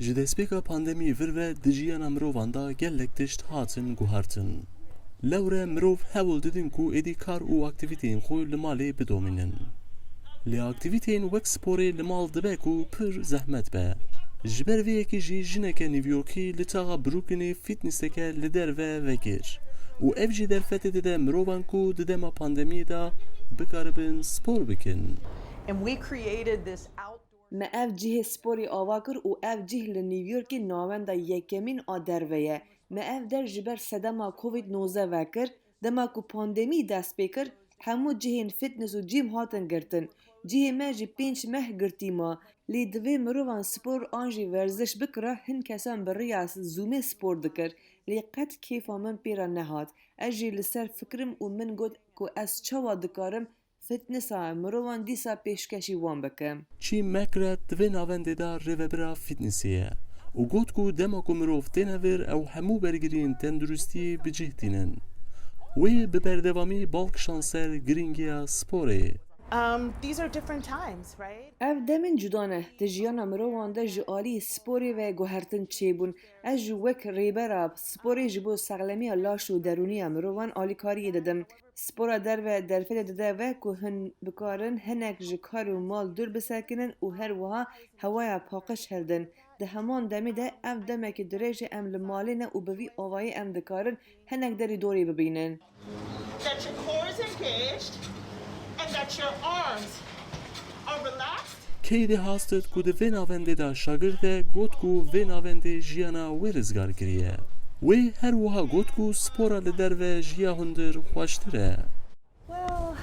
Ji destpêka pandemî vir ve di jiyana mirovan da gelek tişt hatin guhartin. Lewre mirov hewil didin ku êdî kar û aktivîteyên xwe li malê bidomînin. Lê aktivîteyên wek sporê li mal dibe ku pir zehmet be. Ji ber vê yekê jî jineke New Yorkî li taxa Brooklynê fîtneseke li derve vekir. û ev jî derfetê dide mirovan ku di dema pandemiyê da bikaribin spor bikin. And we created this outdoor. Me ev cihê sporê ava kir û ev cih li New Yorkê navenda yekemîn a derve ye. Me ev der ji ber sedema Covid-19 vekir, dema ku pandemî dest pê kir, hemû cihên fitness û gym hatin girtin. Cihê me ji 5 meh girtî ma. Lê divê mirovan spor an jî werziş bikire, hin kesan bi rêya Zoomê spor dikir. Lê qet kêfa min pê re nehat. Ez jî li ser fikirim û min got ku ez çawa dikarim fitnessa mirovan dîsa pêşkêşî wan bikim. Çî mekret divê navendê da rêvebira fîtnesê ye û got ku dema ku mirov têne vir ew hemû bergiriyên tenduristiyê bi cih tînin. Wê bi berdewamî balkişan ser girîngiya sporê. These are different times, right? Ev demên cuda ne. Di jiyana mirovan de ji alî sporê ve guhertin çêbûn. Ez ji wek rêbera sporê ji bo sexlemiya laş û derûniya mirovan alîkariyê didim. Spora derve derfetê dide ve ku hin bikarin hinek ji kar û mal dur bisekinin û her wiha hewaya paqij hildin. Di heman demê de ev demekî dirêj e em li malê ne û bi vî avayî em dikarin hinek derî dorê bibînin. That your core is engaged and that your arms are relaxed. Kêdî hastit ku di vê navendê da şagird e got ku vê navendê jiyana wê rizgar kiriye. Wê her wiha got ku spora li derve jiya hundir xweştir e. Well,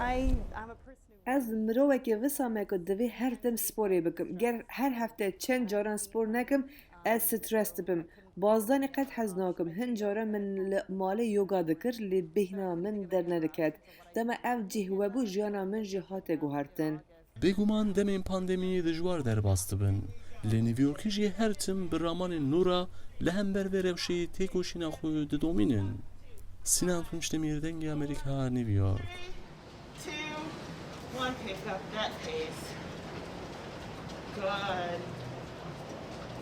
I'm a person who. Ez mirovekê wisa me ku divê her tim sporê bikim. Ger her hefte çend caran spor nekim, ez stres dibim. Bazdanê qet hez nakim. Hin cara min li malê yoga dikir, lê bêhna min dernediket. Dema ev cih webû jiyana min jî hate guhertin. Bêguman demên pandemiyê dijwar derbas dibin. Li New Yorkê jî her tim bi ramanên nû ra li hember vê rewşê têkoşîna xwe didomînin. Sinan Tunçdemir, Dengê Amerîka, New York. 2, 1, pick up that pace. Good.